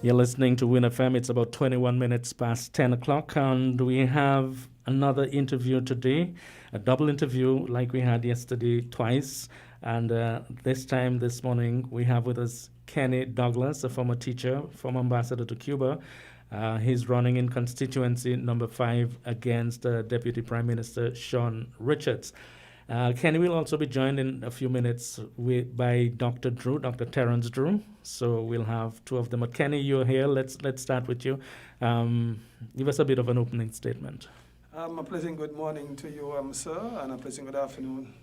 You're listening to Win FM. It's about 21 minutes past 10 o'clock, and we have another interview today, a double interview like we had yesterday twice. And this morning, we have with us Kenny Douglas, a former teacher, former ambassador to Cuba. He's running in constituency number 5 against Deputy Prime Minister Sean Richards. Kenny will also be joined in a few minutes by Dr. Terence Drew. So we'll have two of them. But Kenny, you're here. Let's start with you. Give us a bit of an opening statement. A pleasant good morning to you, sir, and a pleasant good afternoon.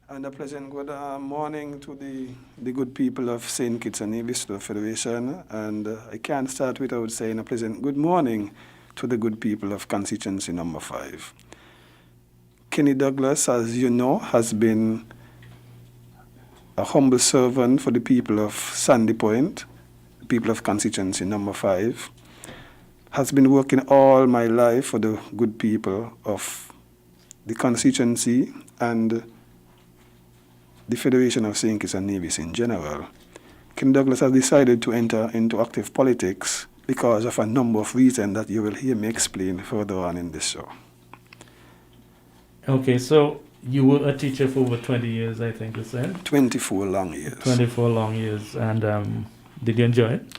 And a pleasant good morning to the good people of St. Kitts and Nevis Federation. And I can't start without saying a pleasant good morning to the good people of constituency number 5. Kenny Douglas, as you know, has been a humble servant for the people of Sandy Point, the people of constituency number 5. Has been working all my life for the good people of the constituency and the Federation of St. Kitts and Nevis in general. Kenny Douglas has decided to enter into active politics because of a number of reasons that you will hear me explain further on in this show. Okay, so you were a teacher for over 20 years, I think you said? 24 long years. 24 long years. And did you enjoy it?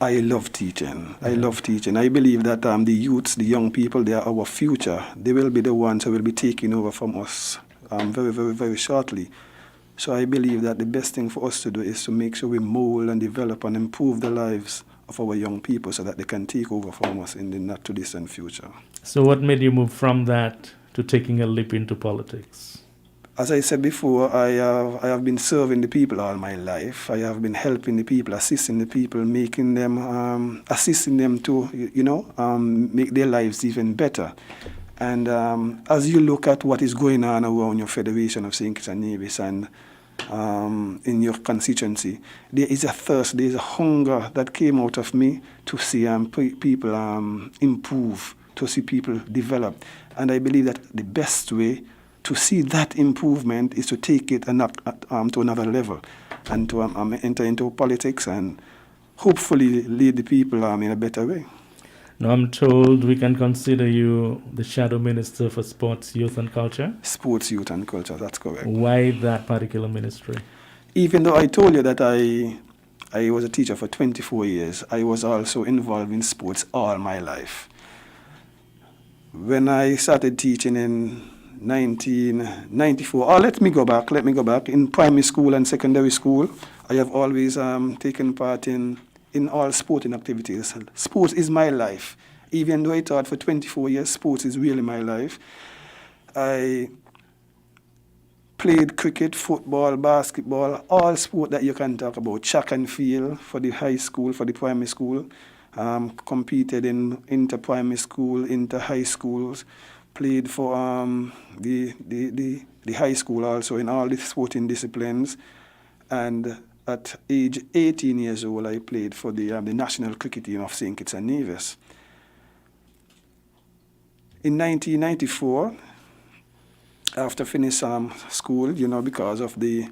I love teaching. I love teaching. I believe that the youths, the young people, they are our future. They will be the ones who will be taking over from us very, very, very shortly. So I believe that the best thing for us to do is to make sure we mold and develop and improve the lives of our young people so that they can take over from us in the not-too-distant future. So what made you move from that to taking a leap into politics? As I said before, I have been serving the people all my life. I have been helping the people, assisting the people, assisting them to, make their lives even better. And as you look at what is going on around your Federation of St. Kitts and Nevis and in your constituency, there is a thirst, there is a hunger that came out of me to see people improve, to see people develop. And I believe that the best way to see that improvement is to take it to another level and to enter into politics and hopefully lead the people in a better way. Now I'm told we can consider you the Shadow Minister for Sports, Youth and Culture? Sports, Youth and Culture, that's correct. Why that particular ministry? Even though I told you that I was a teacher for 24 years, I was also involved in sports all my life. When I started teaching in 1994, let me go back, in primary school and secondary school, I have always taken part in all sporting activities. Sports is my life. Even though I taught for 24 years, sports is really my life. I played cricket, football, basketball, all sport that you can talk about, track and field for the high school, for the primary school. Competed in inter-primary school, inter-high schools, played for the high school also in all the sporting disciplines. And at age 18 years old, I played for the national cricket team of St. Kitts and Nevis. In 1994, after finishing school, because of the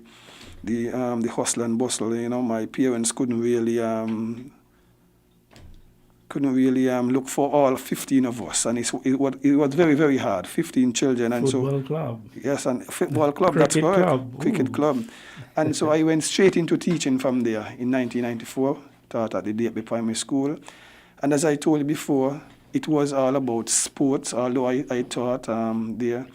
hustle and bustle, my parents couldn't really look for all 15 of us, and it was very, very hard. 15 children, and football club. Yes, and football club. That's correct. Cricket club, and so I went straight into teaching from there in 1994. Taught at the DFB Primary School, and as I told you before, it was all about sports. Although I taught there,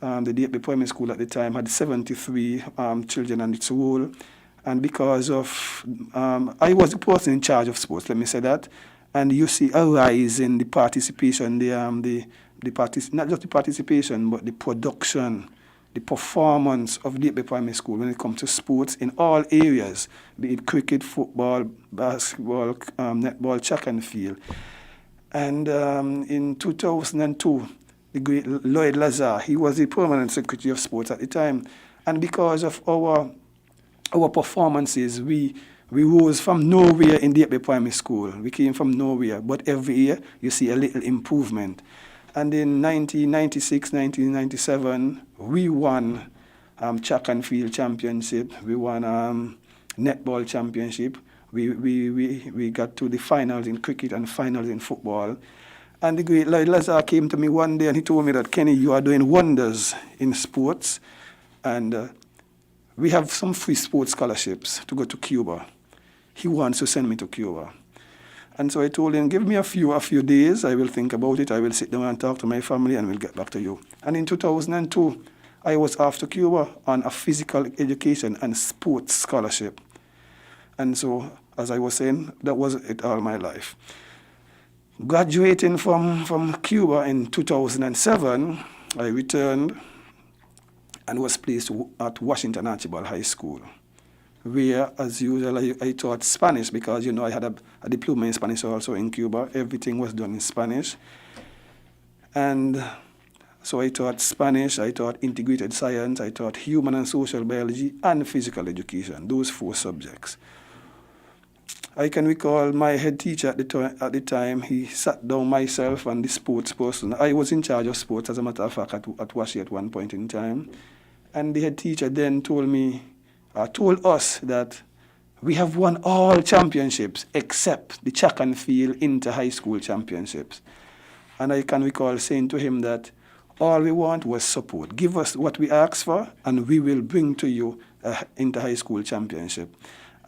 the DFB Primary School at the time had 73 children on its roll, and because of I was the person in charge of sports. Let me say that. And you see a rise in the participation, not just the participation, but the production, the performance of the primary school when it comes to sports in all areas, be it cricket, football, basketball, netball, track and field. And in 2002, the great Lloyd Lazar, he was the permanent secretary of sports at the time. And because of our performances, we rose from nowhere in the primary school. We came from nowhere, but every year you see a little improvement. And in 1996, 1997, we won track and field championship. We won netball championship. We got to the finals in cricket and finals in football. And the great Lloyd Lazar came to me one day and he told me that, Kenny, you are doing wonders in sports. And we have some free sports scholarships to go to Cuba. He wants to send me to Cuba. And so I told him, give me a few days. I will think about it. I will sit down and talk to my family and we'll get back to you. And in 2002, I was off to Cuba on a physical education and sports scholarship. And so, as I was saying, that was it all my life. Graduating from Cuba in 2007, I returned and was placed at Washington Archibald High School, where, as usual, I taught Spanish because, I had a diploma in Spanish also in Cuba. Everything was done in Spanish. And so I taught Spanish, I taught integrated science, I taught human and social biology, and physical education, those 4 subjects. I can recall my head teacher at the time, he sat down myself and the sports person. I was in charge of sports, as a matter of fact, at Washi at one point in time. And the head teacher then told us that we have won all championships except the track and field inter-high school championships. And I can recall saying to him that all we want was support. Give us what we ask for, and we will bring to you inter-high school championship.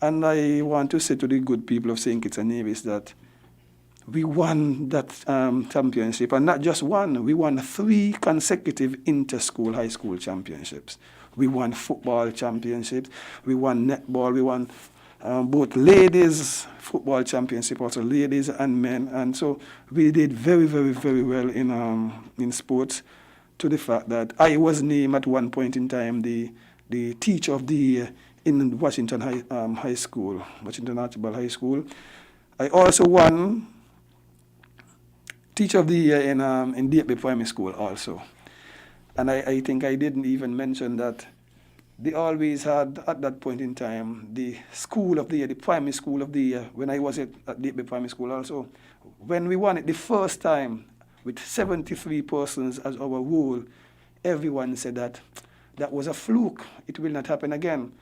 And I want to say to the good people of St. Kitts and Nevis that we won that championship, and not just one. We won 3 consecutive inter-school high school championships. We won football championships. We won netball. We won both ladies football championship, also ladies and men. And so we did very, very, very well in sports, to the fact that I was named at one point in time the teacher of the year in Washington High School, Washington Archibald High School. I also won teacher of the year in DFB Primary School also. And I think I didn't even mention that they always had, at that point in time, the school of the year, the primary school of the year, when I was at DFB Primary School also. When we won it the first time, with 73 persons as our role, everyone said that was a fluke. It will not happen again.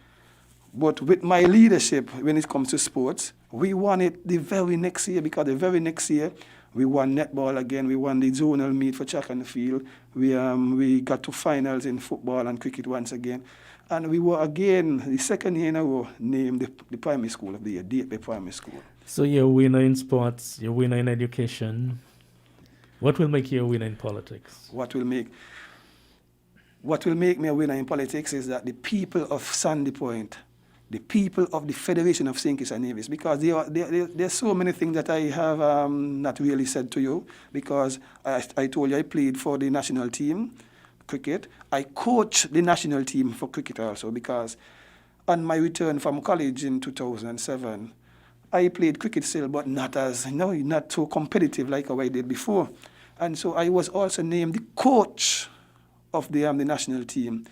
But with my leadership, when it comes to sports, we won it the very next year, because the very next year, we won netball again. We won the zonal meet for track and field. We got to finals in football and cricket once again. And we were again, the second year in a row, named the primary school of the year, DFB Primary School. So you're a winner in sports, you're a winner in education. What will make you a winner in politics? What will make me a winner in politics is that the people of Sandy Point, the people of the Federation of St. Kitts and Nevis, because there's so many things that I have not really said to you, because I told you I played for the national team, cricket. I coached the national team for cricket also, because on my return from college in 2007, I played cricket still, but not so competitive like how I did before. And so I was also named the coach of the national team.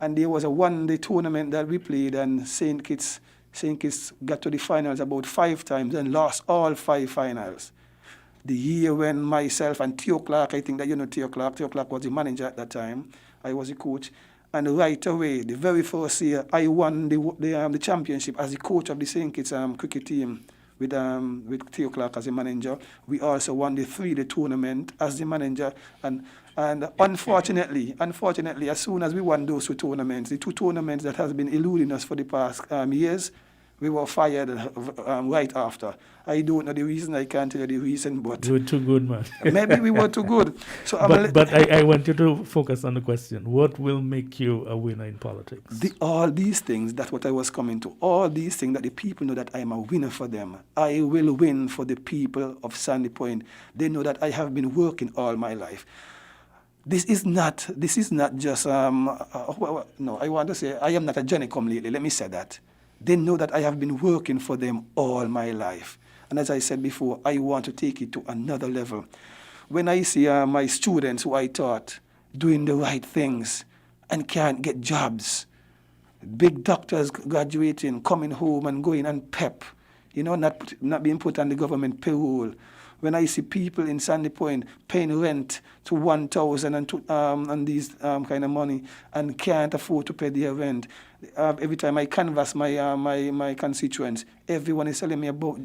And there was a one-day tournament that we played, and St. Kitts got to the finals about 5 times and lost all 5 finals. The year when myself and Theo Clark, I think that you know Theo Clark was the manager at that time, I was the coach, and right away, the very first year, I won the championship as the coach of the St. Kitts cricket team with Theo Clark as the manager. We also won the 3-day tournament as the manager, and unfortunately, as soon as we won those 2 tournaments, the 2 tournaments that has been eluding us for the past years, we were fired right after. I don't know the reason. I can't tell you the reason, but you were too good, man. Maybe we were too good. So, but I want you to focus on the question: what will make you a winner in politics? All these things. That's what I was coming to. All these things that the people know that I am a winner for them. I will win for the people of Sandy Point. They know that I have been working all my life. This is not just no. I want to say I am not a Johnny come lately. Let me say that. They know that I have been working for them all my life. And as I said before, I want to take it to another level. When I see my students who I taught doing the right things and can't get jobs, big doctors graduating, coming home and going on PEP, not being put on the government payroll. when I see people in Sandy Point paying rent to 1,000 and these kind of money and can't afford to pay their rent. Every time I canvass my constituents, everyone is telling me about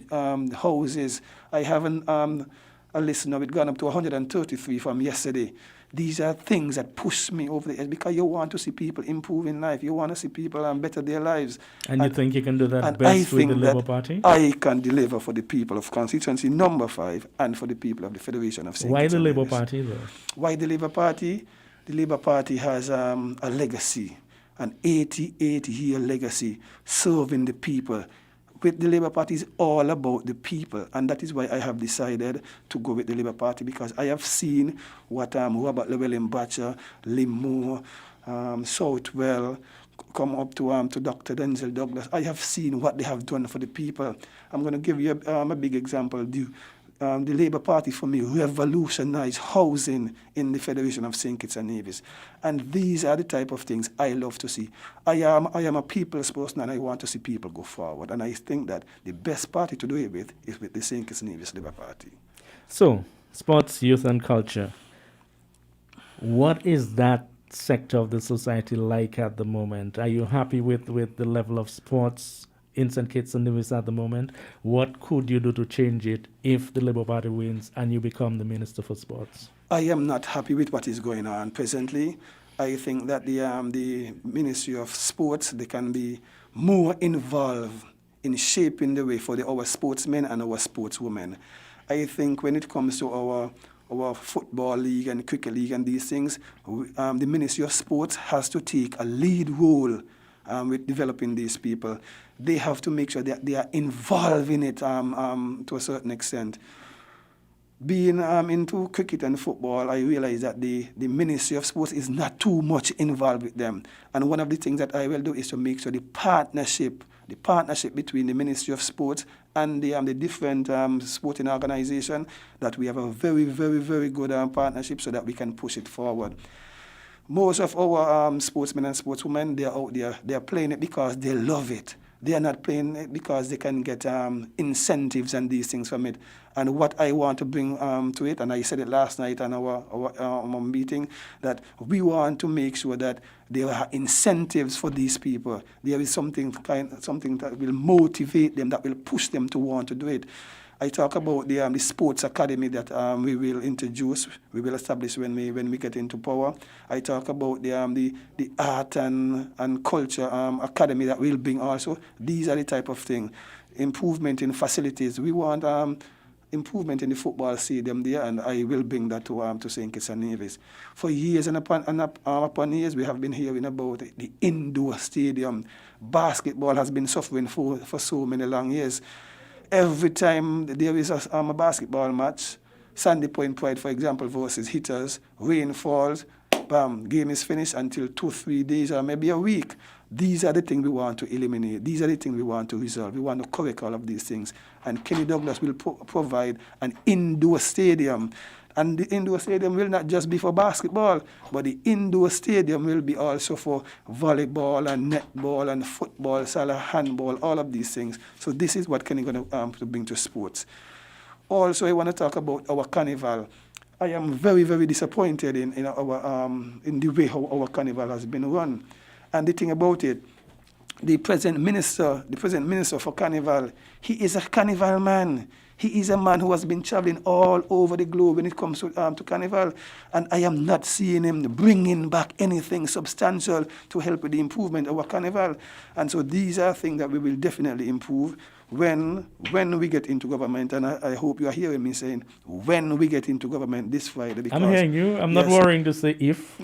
houses. I haven't a list now, it's gone up to 133 from yesterday. These are things that push me over the edge because you want to see people improve in life. You want to see people better their lives. And you think you can do that best with the Labour Party? I can deliver for the people of constituency number 5 and for the people of the Federation of St. Why the Labour Party, though? Why the Labour Party? The Labour Party has a legacy, an 88-year legacy serving the people. With the Labour Party is all about the people, and that is why I have decided to go with the Labour Party, because I have seen what Robert Llewellyn Batcher, Limmo, Southwell, come up to Dr. Denzel Douglas. I have seen what they have done for the people. I'm going to give you a big example. The Labour Party, for me, revolutionized housing in the Federation of St. Kitts and Nevis. And these are the type of things I love to see. I am a people's person, and I want to see people go forward. And I think that the best party to do it with is with the St. Kitts and Nevis Labour Party. So, sports, youth, and culture. What is that sector of the society like at the moment? Are you happy with the level of sports in St. Kitts and Nevis at the moment? What could you do to change it if the Labour Party wins and you become the Minister for Sports? I am not happy with what is going on presently. I think that the Ministry of Sports, they can be more involved in shaping the way for our sportsmen and our sportswomen. I think when it comes to our football league and cricket league and these things, the Ministry of Sports has to take a lead role with developing these people. They have to make sure that they are involved in it to a certain extent. Being into cricket and football, I realize that the Ministry of Sports is not too much involved with them. And one of the things that I will do is to make sure the partnership between the Ministry of Sports and the different sporting organizations, that we have a very, very, very good partnership so that we can push it forward. Most of our sportsmen and sportswomen, they are out there, they are playing it because they love it. They are not playing it because they can get incentives and these things from it. And what I want to bring to it, and I said it last night on our meeting, that we want to make sure that there are incentives for these people. There is something that will motivate them, that will push them to want to do it. I talk about the sports academy that we will introduce, we will establish when we get into power. I talk about the art and culture academy that we'll bring also. These are the type of things. Improvement in facilities. We want improvement in the football stadium there, and I will bring that to St. Kitts and Nevis. For years and upon years, we have been hearing about the indoor stadium. Basketball has been suffering for so many long years. Every time there is a basketball match, Sandy Point Pride, for example, versus Hitters, rain falls, bam, game is finished until 2-3 days or maybe a week. These are the things we want to eliminate. These are the things we want to resolve. We want to correct all of these things. And Kenny Douglas will provide an indoor stadium. And the indoor stadium will not just be for basketball, but the indoor stadium will be also for volleyball and netball and football, handball, all of these things. So this is what Kenny going to bring to sports. Also, I want to talk about our carnival. I am very, very disappointed in the way how our carnival has been run. And the thing about it, the present minister for carnival, he is a carnival man. He is a man who has been traveling all over the globe when it comes to carnival. And I am not seeing him bringing back anything substantial to help with the improvement of our carnival. And so these are things that we will definitely improve when we get into government. And I hope you are hearing me saying when we get into government this Friday. Because, I'm hearing you. I'm not worrying to say if.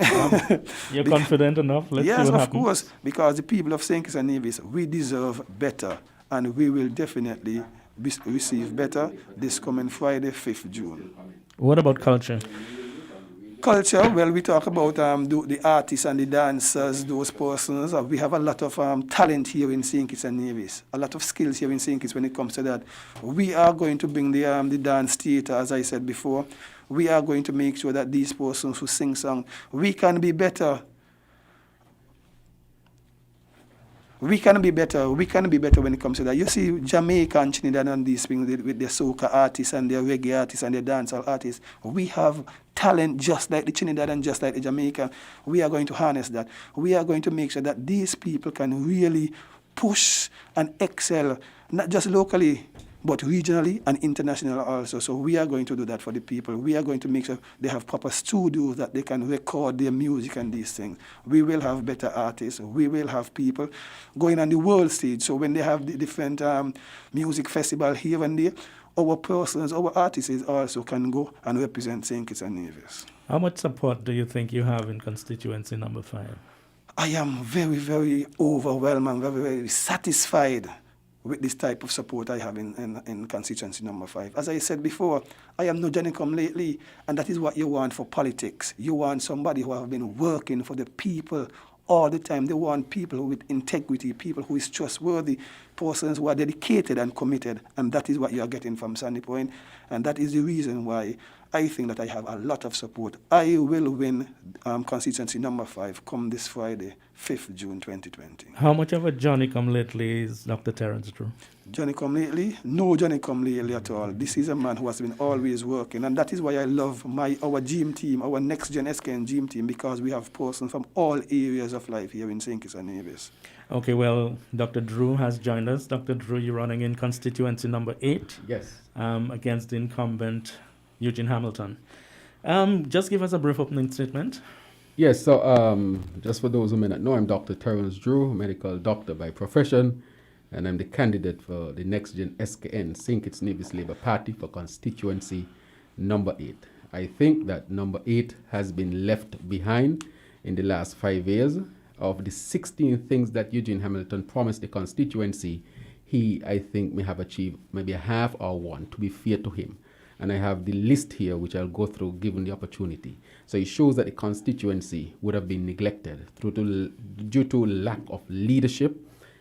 You're confident enough. Let's see what happens. Yes, of course. Because the people of St. Kitts and Nevis, we deserve better. And we will definitely receive better this coming Friday, 5th June. What about culture? Culture, well, we talk about the artists and the dancers, those persons. We have a lot of talent here in St. Kitts and Nevis, a lot of skills here in St. Kitts when it comes to that. We are going to bring the dance theater, as I said before. We are going to make sure that these persons who sing songs, we can be better. We can be better. We can be better when it comes to that. You see, Jamaica and Trinidad and these things with their soca artists and their reggae artists and their dancehall artists, we have talent just like the Trinidad and just like the Jamaica. We are going to harness that. We are going to make sure that these people can really push and excel, not just locally, but regionally and internationally also. So we are going to do that for the people. We are going to make sure they have proper studios that they can record their music and these things. We will have better artists. We will have people going on the world stage. So when they have the different music festival here and there, our persons, our artists also can go and represent St. Kitts and Nevis. How much support do you think you have in constituency number 5? I am very, very overwhelmed and very, very satisfied with this type of support I have in constituency number 5. As I said before, I am no Johnny come lately, and that is what you want for politics. You want somebody who have been working for the people all the time. They want people with integrity, people who is trustworthy, persons who are dedicated and committed, and that is what you are getting from Sandy Point, and that is the reason why I think that I have a lot of support. I will win constituency number 5 come this Friday, 5th June 2020. How much of a Johnny come lately is Dr. Terence Drew? Johnny come lately? No Johnny come lately at all. This is a man who has been always working, and that is why I love our gym team, our next gen SKN gym team, because we have persons from all areas of life here in St. Kitts and Nevis. Okay, well, Dr. Drew has joined us. Dr. Drew, you're running in constituency number 8. Yes. Against the incumbent Eugene Hamilton. Just give us a brief opening statement. Yes, so just for those who may not know, I'm Dr. Terence Drew, medical doctor by profession, and I'm the candidate for the next gen SKN, St. Kitts Nevis Labour Party, for constituency number 8. I think that number 8 has been left behind in the last 5 years. Of the 16 things that Eugene Hamilton promised the constituency, he, I think, may have achieved maybe a half or one, to be fair to him. And I have the list here, which I'll go through given the opportunity. So it shows that the constituency would have been neglected due to lack of leadership,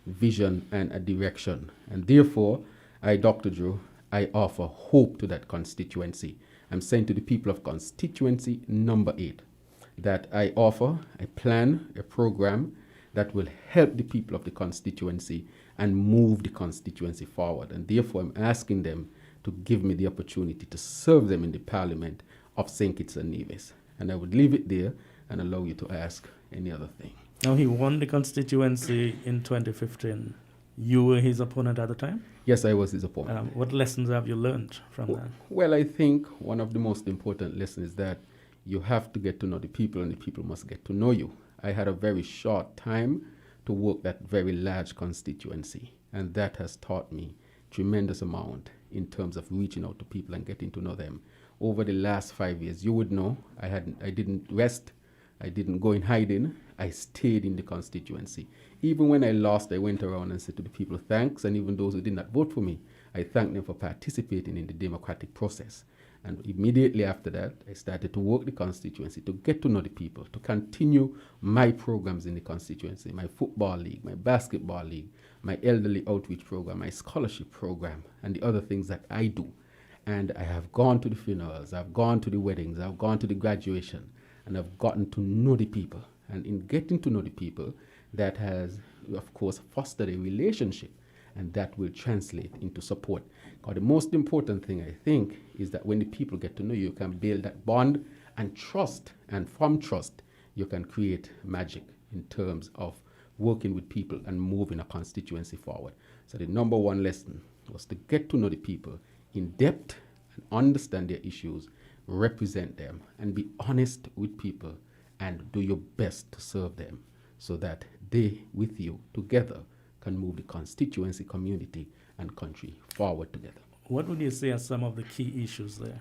vision, and a direction. And therefore, I, Dr. Drew, I offer hope to that constituency. I'm saying to the people of constituency number 8 that I offer a plan, a program that will help the people of the constituency and move the constituency forward. And therefore, I'm asking them to give me the opportunity to serve them in the Parliament of St. Kitts and Nevis. And I would leave it there and allow you to ask any other thing. Now, he won the constituency in 2015. You were his opponent at the time? Yes, I was his opponent. What lessons have you learned from that? Well, I think one of the most important lessons is that you have to get to know the people, and the people must get to know you. I had a very short time to work that very large constituency, and that has taught me tremendous amount in terms of reaching out to people and getting to know them. Over the last 5 years, you would know, I didn't rest, I didn't go in hiding, I stayed in the constituency. Even when I lost, I went around and said to the people, thanks, and even those who did not vote for me, I thanked them for participating in the democratic process. And immediately after that, I started to work the constituency, to get to know the people, to continue my programs in the constituency, my football league, my basketball league, my elderly outreach program, my scholarship program, and the other things that I do. And I have gone to the funerals, I've gone to the weddings, I've gone to the graduation, and I've gotten to know the people. And in getting to know the people, that has, of course, fostered a relationship, and that will translate into support. Because the most important thing, I think, is that when the people get to know you, you can build that bond and trust, and from trust, you can create magic in terms of working with people and moving a constituency forward. So the number one lesson was to get to know the people in depth and understand their issues, represent them, and be honest with people and do your best to serve them so that they, with you, together, can move the constituency, community, and country forward together. What would you say are some of the key issues there?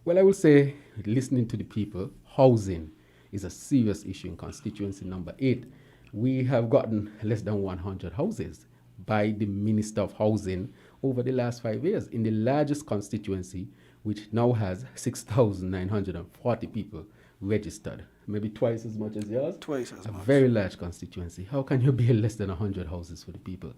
Well, I will say, listening to the people, housing is a serious issue in constituency number 8. We have gotten less than 100 houses by the Minister of Housing over the last 5 years in the largest constituency, which now has 6,940 people registered, maybe twice as much as yours. Twice as much. A very large constituency. How can you build less than 100 houses for the people?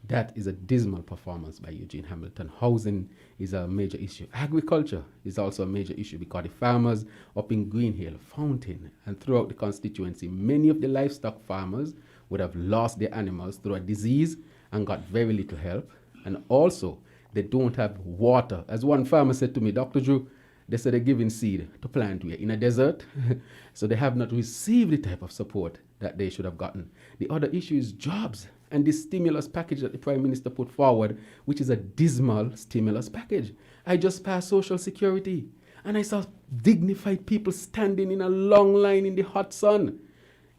That is a dismal performance by Eugene Hamilton. Housing is a major issue. Agriculture is also a major issue because the farmers up in Green Hill, Fountain, and throughout the constituency, many of the livestock farmers would have lost their animals through a disease and got very little help. And also, they don't have water. As one farmer said to me, Dr. Drew, they said they're giving seed to plant here in a desert, so they have not received the type of support that they should have gotten. The other issue is jobs and the stimulus package that the Prime Minister put forward, which is a dismal stimulus package. I just passed Social Security, and I saw dignified people standing in a long line in the hot sun.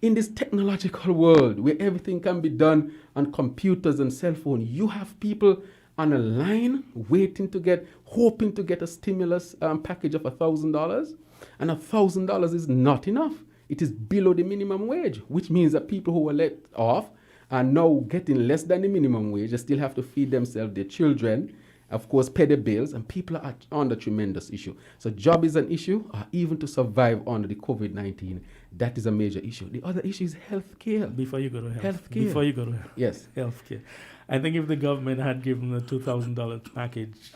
In this technological world where everything can be done on computers and cell phones, you have people on a line hoping to get a stimulus package of $1,000. And $1,000 is not enough. It is below the minimum wage, which means that people who were let off are now getting less than the minimum wage. They still have to feed themselves, their children, of course, pay the bills, and people are under tremendous issue. So job is an issue, or even to survive under the COVID-19, that is a major issue. The other issue is healthcare. Before you go to Healthcare. Yes. Healthcare. I think if the government had given a $2,000 package,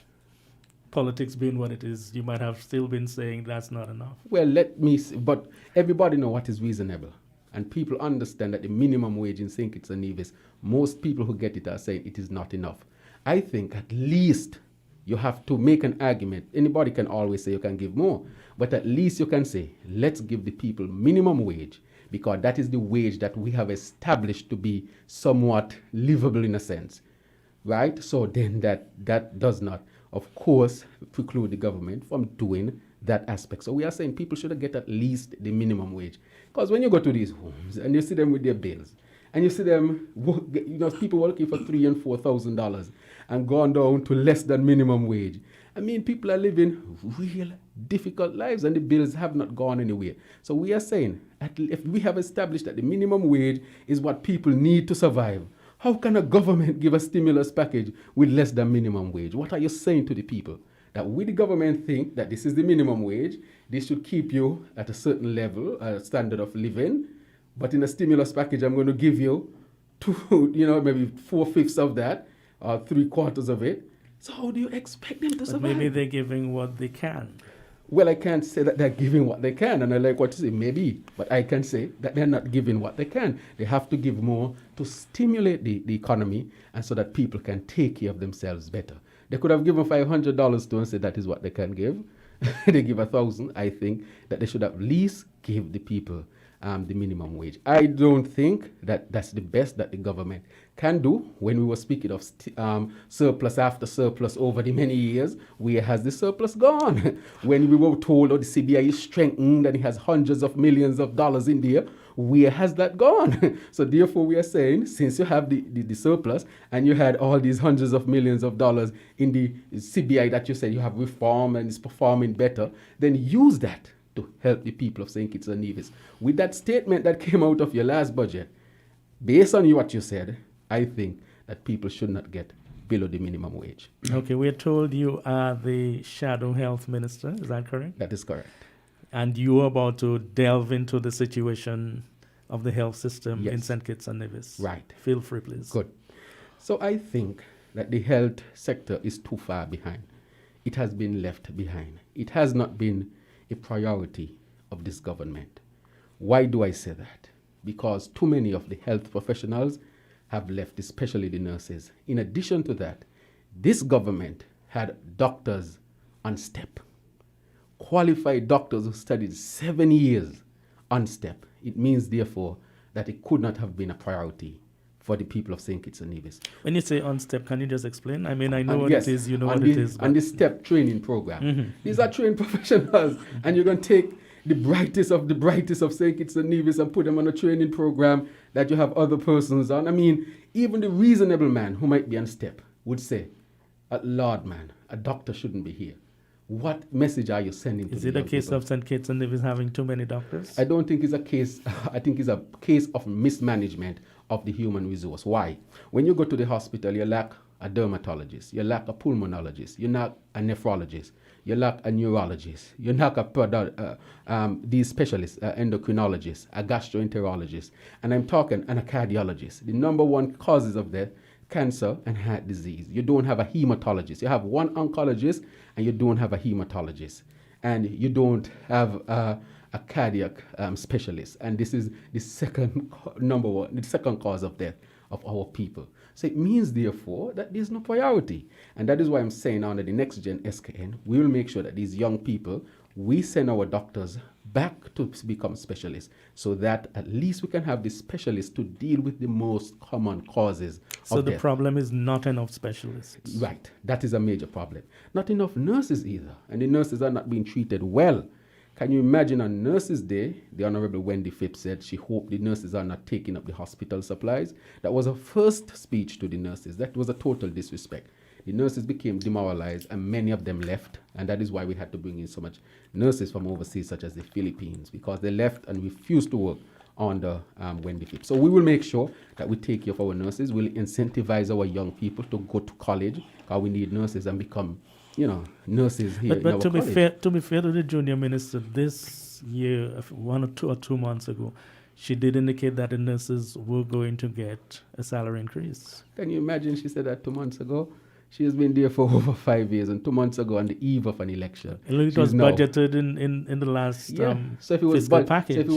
politics being what it is, you might have still been saying that's not enough. Well, let me see, but everybody know what is reasonable. And people understand that the minimum wage in St. Kitts and Nevis, most people who get it are saying it is not enough. I think at least you have to make an argument. Anybody can always say you can give more, but at least you can say, let's give the people minimum wage, because that is the wage that we have established to be somewhat livable in a sense, right? So then that does not, of course, preclude the government from doing that aspect. So we are saying people should get at least the minimum wage. Because when you go to these homes and you see them with their bills, and you see them, people working for $3,000 and $4,000 and gone down to less than minimum wage. I mean, people are living real difficult lives and the bills have not gone anywhere. So we are saying, if we have established that the minimum wage is what people need to survive, how can a government give a stimulus package with less than minimum wage? What are you saying to the people? That we, the government, think that this is the minimum wage, this should keep you at a certain level, a standard of living, but in a stimulus package, I'm going to give you maybe 4/5 of that, or 3/4 of it. So how do you expect them to survive? Maybe they're giving what they can. Well, I can't say that they're giving what they can, and I like what you say, maybe, but I can say that they're not giving what they can. They have to give more to stimulate the economy, and so that people can take care of themselves better. They could have given $500 to and said that is what they can give. They give $1,000. I think that they should at least give the people the minimum wage. I don't think that that's the best that the government can do. When we were speaking of surplus after surplus over the many years, where has the surplus gone? When we were told, the CBI is strengthened and it has hundreds of millions of dollars in there, where has that gone? So therefore we are saying, since you have the surplus and you had all these hundreds of millions of dollars in the CBI that you said you have reformed and is performing better, then use that to help the people of St. Kitts and Nevis. With that statement that came out of your last budget, based on what you said, I think that people should not get below the minimum wage. Okay, we're told you are the shadow health minister, is that correct? That is correct. And you are about to delve into the situation of the health system in St. Kitts and Nevis. Right. Feel free, please. Good. So I think that the health sector is too far behind. It has been left behind. It has not been a priority of this government. Why do I say that? Because too many of the health professionals have left, especially the nurses. In addition to that, this government had doctors on step, qualified doctors who studied 7 years on step. It means, therefore, that it could not have been a priority for the people of St. Kitts and Nevis. When you say on step, can you just explain? I mean, I know what it is, you know what it is. And the STEP training program. These are trained professionals, and you're going to take the brightest of St. Kitts and Nevis and put them on a training program that you have other persons on. I mean, even the reasonable man who might be on STEP would say, Lord, man, a doctor shouldn't be here. What message are you sending to the young people? Is it a case of St. Kitts and Nevis having too many doctors? I don't think it's a case. I think it's a case of mismanagement of the human resource. Why? When you go to the hospital, you lack a dermatologist, you lack a pulmonologist, you lack a nephrologist, you lack a neurologist, you lack these specialists, endocrinologists, a gastroenterologist, and a cardiologist. The number one causes of death, cancer and heart disease. You don't have a hematologist. You have one oncologist and you don't have a hematologist. And you don't have a cardiac specialist, and this is the second the second cause of death of our people. So it means, therefore, that there's no priority. And that is why I'm saying under the next gen SKN, we will make sure that these young people, we send our doctors back to become specialists, so that at least we can have the specialists to deal with the most common causes so of the death. problem is not enough specialists. Right. That is a major problem. Not enough nurses either. And the nurses are not being treated well. Can you imagine on Nurses' Day, the Honorable Wendy Phipps said she hoped the nurses are not taking up the hospital supplies. That was her first speech to the nurses. That was a total disrespect. The nurses became demoralized and many of them left. And that is why we had to bring in so much nurses from overseas, such as the Philippines, because they left and refused to work under Wendy Phipps. So we will make sure that we take care of our nurses. We'll incentivize our young people to go to college, because we need nurses and become, nurses here in our But to college. be fair to the junior minister, this year, 1 or 2 months ago, she did indicate that the nurses were going to get a salary increase. Can you imagine? She said that 2 months ago. She has been there for over 5 years, and 2 months ago, on the eve of an election, It was budgeted in the last so if it was fiscal package. So if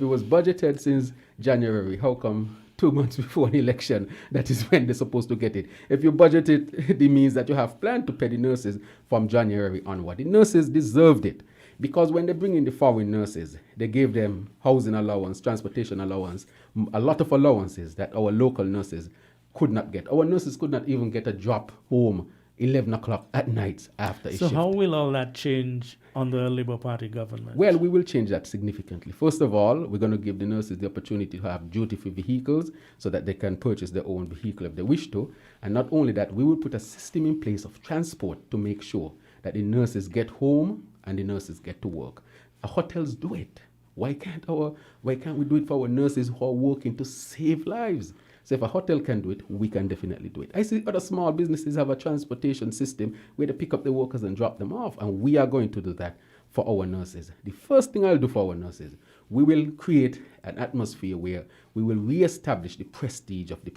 it was budgeted since January, how come 2 months before an election, that is when they're supposed to get it? If you budget it means that you have planned to pay the nurses from January onward. The nurses deserved it, because when they bring in the foreign nurses, they gave them housing allowance, transportation allowance, a lot of allowances that our local nurses could not get. Our nurses could not even get a drop home 11 o'clock at night after a So shift. how will all that change under a Labour Party government? Well, we will change that significantly. First of all, we're going to give the nurses the opportunity to have duty-free vehicles so that they can purchase their own vehicle if they wish to. And not only that, we will put a system in place of transport to make sure that the nurses get home and the nurses get to work. Hotels do it. Why can't we do it for our nurses who are working to save lives? So if a hotel can do it, we can definitely do it. I see other small businesses have a transportation system where they pick up the workers and drop them off, and we are going to do that for our nurses. The first thing I'll do for our nurses, we will create an atmosphere where we will reestablish the prestige of the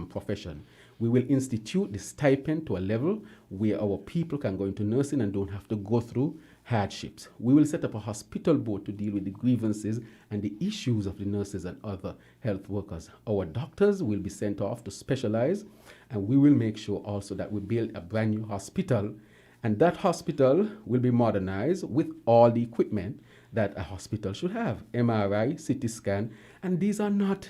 profession. We will institute the stipend to a level where our people can go into nursing and don't have to go through hardships. We will set up a hospital board to deal with the grievances and the issues of the nurses and other health workers. Our doctors will be sent off to specialize, and we will make sure also that we build a brand new hospital, and that hospital will be modernized with all the equipment that a hospital should have: MRI, CT scan, and these are not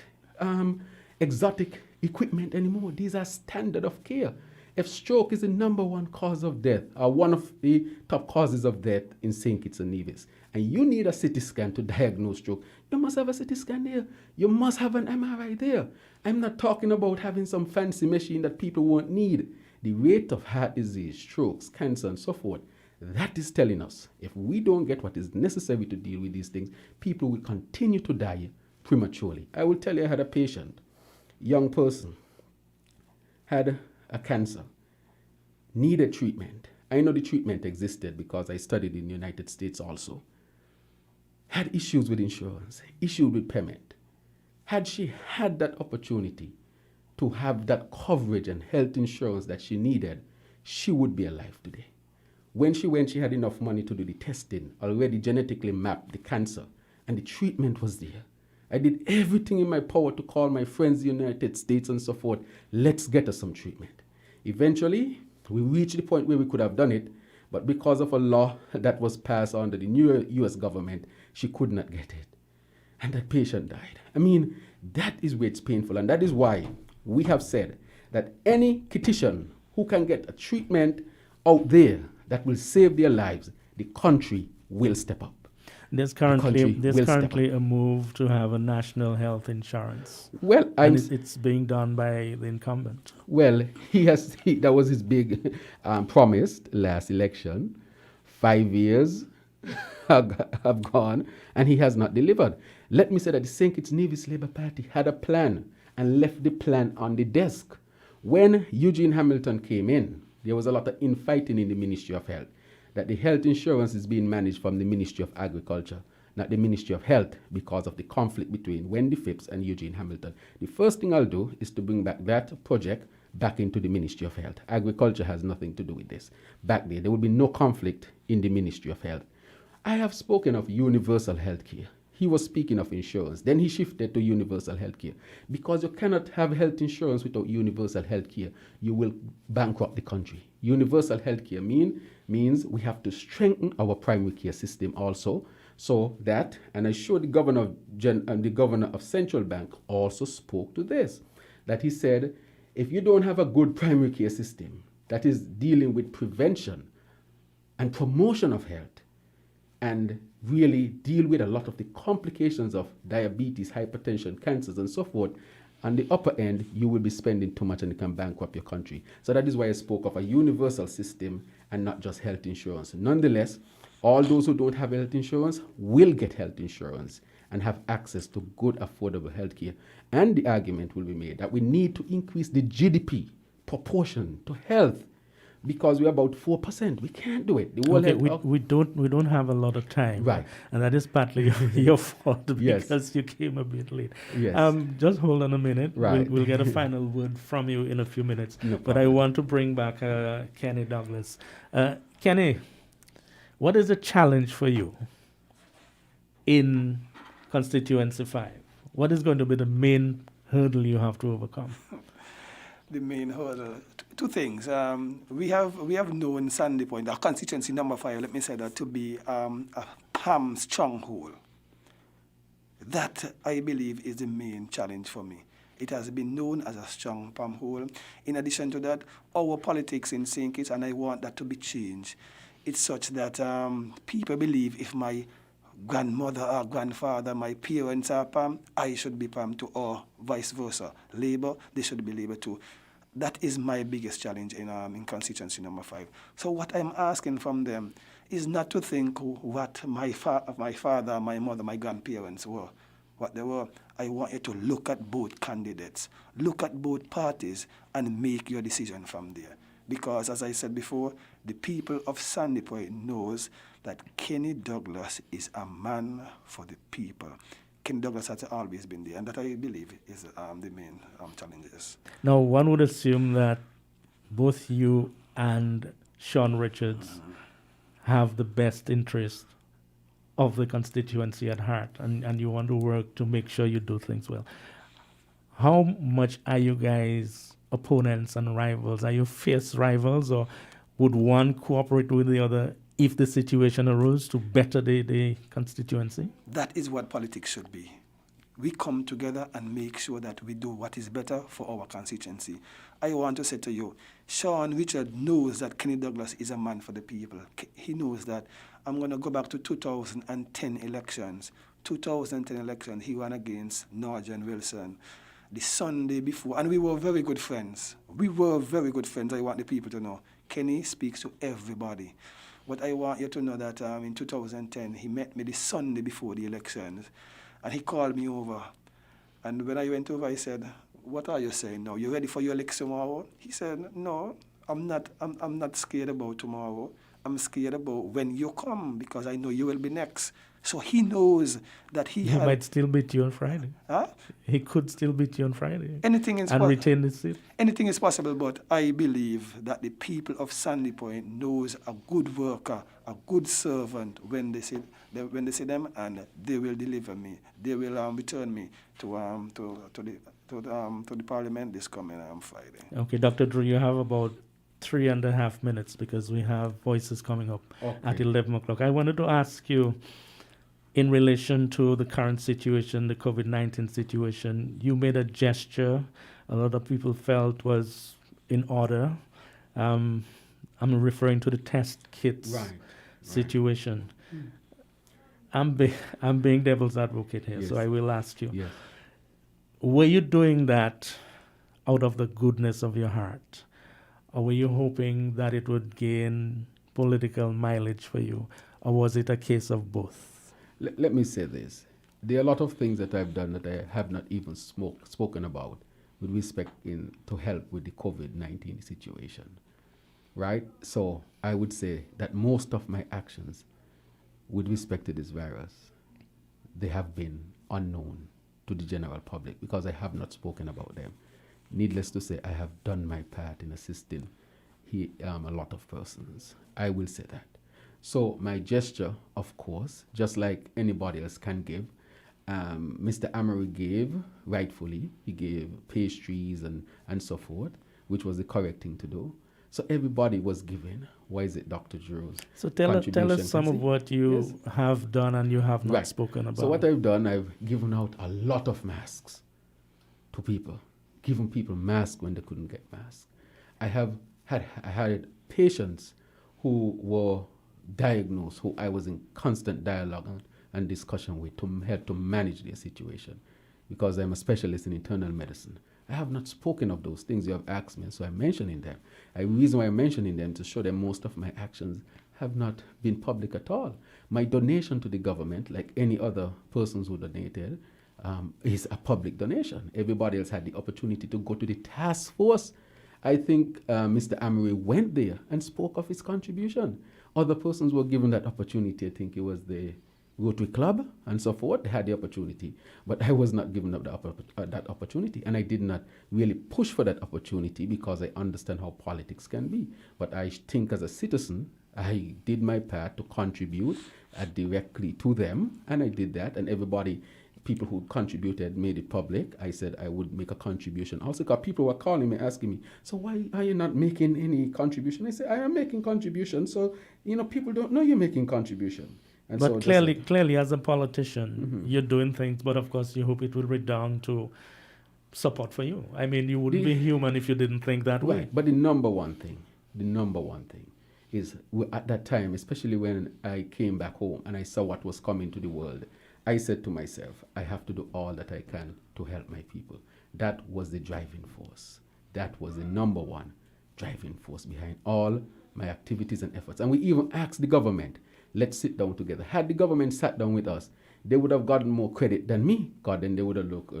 exotic equipment anymore. These are standard of care. If stroke is the number one cause of death, or one of the top causes of death in St. Kitts and Nevis, and you need a CT scan to diagnose stroke, you must have a CT scan there. You must have an MRI there. I'm not talking about having some fancy machine that people won't need. The rate of heart disease, strokes, cancer, and so forth, that is telling us if we don't get what is necessary to deal with these things, people will continue to die prematurely. I will tell you, I had a patient, young person, had a cancer, needed treatment. I know the treatment existed because I studied in the United States also. Had issues with insurance, issues with payment. Had she had that opportunity to have that coverage and health insurance that she needed, she would be alive today. When she went, she had enough money to do the testing, already genetically mapped the cancer, and the treatment was there. I did everything in my power to call my friends in the United States and so forth. Let's get her some treatment. Eventually, we reached the point where we could have done it, but because of a law that was passed under the new U.S. government, she could not get it. And that patient died. I mean, that is where it's painful, and that is why we have said that any Kittitian who can get a treatment out there that will save their lives, the country will step up. There's currently a move to have a national health insurance. Well, it's being done by the incumbent. Well, that was his big promise last election. 5 years have gone, and he has not delivered. Let me say that the St. Kitts Nevis Labour Party had a plan and left the plan on the desk. When Eugene Hamilton came in, there was a lot of infighting in the Ministry of Health, that the health insurance is being managed from the Ministry of Agriculture, not the Ministry of Health, because of the conflict between Wendy Phipps and Eugene Hamilton. The first thing I'll do is to bring back that project back into the Ministry of Health. Agriculture has nothing to do with this. Back there will be no conflict in the Ministry of Health. I have spoken of universal health care. He was speaking of insurance. Then he shifted to universal health care. Because you cannot have health insurance without universal health care. You will bankrupt the country. Universal health care means we have to strengthen our primary care system also, so that, and I sure the governor of Central Bank also spoke to this, that he said, if you don't have a good primary care system that is dealing with prevention and promotion of health, and really deal with a lot of the complications of diabetes, hypertension, cancers, and so forth, on the upper end, you will be spending too much and it can bankrupt your country. So that is why I spoke of a universal system and not just health insurance. Nonetheless, all those who don't have health insurance will get health insurance and have access to good, affordable health care. And the argument will be made that we need to increase the GDP proportion to health, because we're about 4%. We can't do it. The okay, we don't have a lot of time. Right. And that is partly your fault Yes. because you came a bit late. Yes. Just hold on a minute. Right. We'll get a final word from you in a few minutes. No but I problem. want to bring back Kenny Douglas. Kenny, what is the challenge for you in Constituency 5? What is going to be the main hurdle you have to overcome? The main hurdle. Two things. We have known Sandy Point, our constituency number 5, let me say that, to be a PAM stronghold. That, I believe, is the main challenge for me. It has been known as a strong PAM hole. In addition to that, our politics in St. Kitts, and I want that to be changed. It's such that people believe if my grandmother or grandfather, my parents are PAM, I should be PAM too, or vice versa. Labour, they should be Labour too. That is my biggest challenge in constituency number 5. So what I'm asking from them is not to think what my father, my mother, my grandparents were, what they were. I want you to look at both candidates, look at both parties, and make your decision from there. Because, as I said before, the people of Sandy Point knows that Kenny Douglas is a man for the people. Kenny Douglas has always been there, and that I believe is the main challenges. Now, one would assume that both you and Sean Richards have the best interest of the constituency at heart, and you want to work to make sure you do things well. How much are you guys opponents and rivals? Are you fierce rivals, or would one cooperate with the other if the situation arose to better the constituency? That is what politics should be. We come together and make sure that we do what is better for our constituency. I want to say to you, Sean Richard knows that Kenny Douglas is a man for the people. He knows that. I'm going to go back to 2010 elections. 2010 election, he ran against Norjan Wilson. The Sunday before, and we were very good friends. I want the people to know. Kenny speaks to everybody. But I want you to know that in 2010, he met me the Sunday before the elections, and he called me over. And when I went over, I said, "What are you saying now? You ready for your election tomorrow?" He said, "No, I'm not scared about tomorrow. I'm scared about when you come, because I know you will be next." So he knows that he might still beat you on Friday. Huh? He could still beat you on Friday. Anything is and retain the seat. Anything is possible, but I believe that the people of Sandy Point knows a good worker, a good servant when they see them, and they will deliver me. They will return me to the Parliament this coming Friday. Okay, Dr. Drew, you have about 3.5 minutes because we have voices coming up at 11 o'clock. I wanted to ask you, in relation to the current situation, the COVID-19 situation, you made a gesture a lot of people felt was in order. I'm referring to the test kits situation. Right. I'm being devil's advocate here, yes. So I will ask you. Yes. Were you doing that out of the goodness of your heart? Or were you hoping that it would gain political mileage for you? Or was it a case of both? Let me say this. There are a lot of things that I've done that I have not even spoken about with respect to help with the COVID-19 situation, right? So I would say that most of my actions with respect to this virus, they have been unknown to the general public because I have not spoken about them. Needless to say, I have done my part in assisting a lot of persons. I will say that. So my gesture, of course, just like anybody else can give, Mr. Amory gave, rightfully, he gave pastries and so forth, which was the correct thing to do. So everybody was giving. Why is it Dr. Giroux's? So tell us some of what you have done and you have not spoken about. So what I've done, I've given out a lot of masks to people, giving people masks when they couldn't get masks. I had patients who were diagnosed, who I was in constant dialogue and discussion with to help to manage their situation, because I'm a specialist in internal medicine. I have not spoken of those things you have asked me, so I'm mentioning them. The reason why I'm mentioning them to show that most of my actions have not been public at all. My donation to the government, like any other persons who donated, is a public donation. Everybody else had the opportunity to go to the task force. I think Mr. Amory went there and spoke of his contribution. Other persons were given that opportunity. I think it was the Rotary Club and so forth. They had the opportunity, but I was not given up that opportunity, and I did not really push for that opportunity because I understand how politics can be. But I think as a citizen, I did my part to contribute directly to them, and I did that, and everybody, people who contributed, made it public. I said I would make a contribution. Also, because people were calling me, asking me, so why are you not making any contribution? I said, I am making contribution, so, people don't know you're making contribution. And but so clearly, as a politician, you're doing things, but of course, you hope it will redound to support for you. I mean, you wouldn't be human if you didn't think that way. But the number one thing is at that time, especially when I came back home and I saw what was coming to the world, I said to myself, I have to do all that I can to help my people. That was the driving force. That was the number one driving force behind all my activities and efforts. And we even asked the government, let's sit down together. Had the government sat down with us, they would have gotten more credit than me. God, then they would have looked,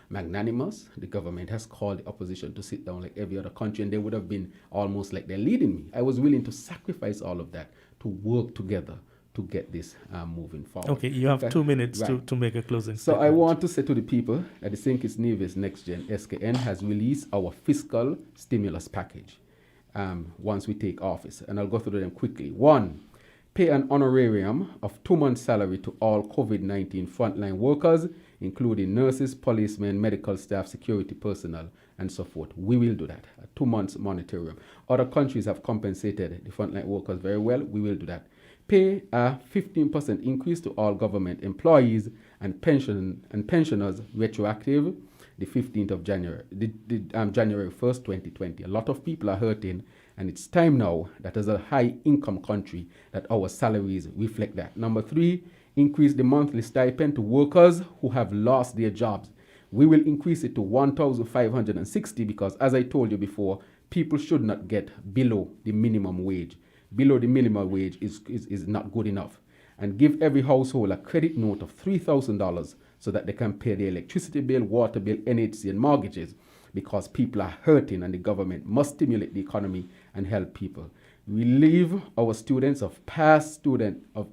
magnanimous. The government has called the opposition to sit down like every other country, and they would have been almost like they're leading me. I was willing to sacrifice all of that to work together to get this moving forward. Okay, you have 2 minutes to make a closing statement. So I want to say to the people that the St. Kitts Nevis Next Gen SKN has released our fiscal stimulus package once we take office, and I'll go through them quickly. 1, pay an honorarium of 2 months' salary to all COVID-19 frontline workers, including nurses, policemen, medical staff, security personnel, and so forth. We will do that. 2 months moratorium. Other countries have compensated the frontline workers very well. We will do that. Pay a 15% increase to all government employees and pensioners retroactive the 15th of January, January 1st, 2020. A lot of people are hurting, and it's time now that as a high-income country that our salaries reflect that. Number 3, increase the monthly stipend to workers who have lost their jobs. We will increase it to $1,560 because, as I told you before, people should not get below the minimum wage. Below the minimum wage is not good enough. And give every household a credit note of $3,000 so that they can pay their electricity bill, water bill, NHC, and mortgages, because people are hurting and the government must stimulate the economy and help people. Relieve our students and past students of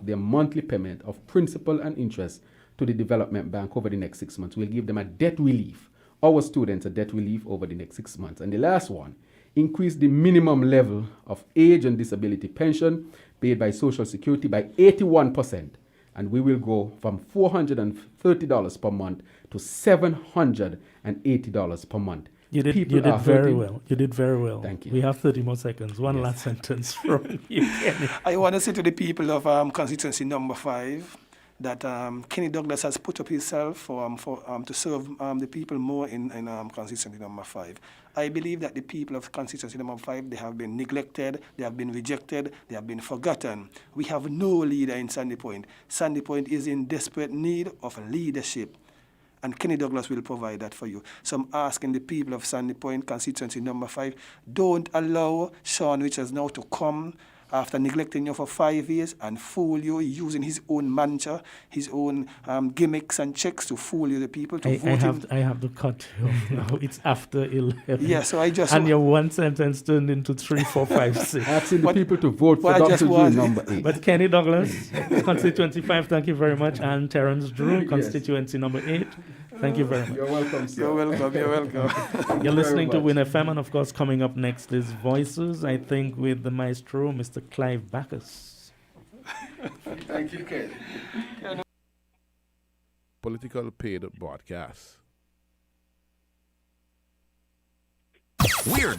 their monthly payment of principal and interest to the development bank over the next 6 months. We'll give them a debt relief. Our students a debt relief over the next 6 months. And the last one, increase the minimum level of age and disability pension paid by Social Security by 81%. And we will go from $430 per month to $780 per month. You did very well. You did very well. Thank you. We have 30 more seconds. One last sentence from you, Kenny. I want to say to the people of constituency number 5 that Kenny Douglas has put up himself to serve the people more in constituency number 5. I believe that the people of constituency number 5, they have been neglected, they have been rejected, they have been forgotten. We have no leader in Sandy Point. Sandy Point is in desperate need of leadership, and Kenny Douglas will provide that for you. So I'm asking the people of Sandy Point, constituency number 5, don't allow Sean Richards now to come after neglecting you for 5 years and fool you, using his own mantra, his own gimmicks and checks to fool you, the people, to vote him. I have to cut you off now. It's after 11. Yeah, so I just... And your one sentence turned into 3, 4, 5, 6. Asking the people to vote for Dr. Drew number 8. But Kenny Douglas, constituency 5, thank you very much. And Terence Drew, constituency number 8. Thank you very much. You're welcome, sir. You're welcome. You're welcome. You're listening to much. Win FM, and of course, coming up next is Voices, I think, with the maestro, Mr. Clive Bacchus. Thank you, Ken. Political paid broadcast. We're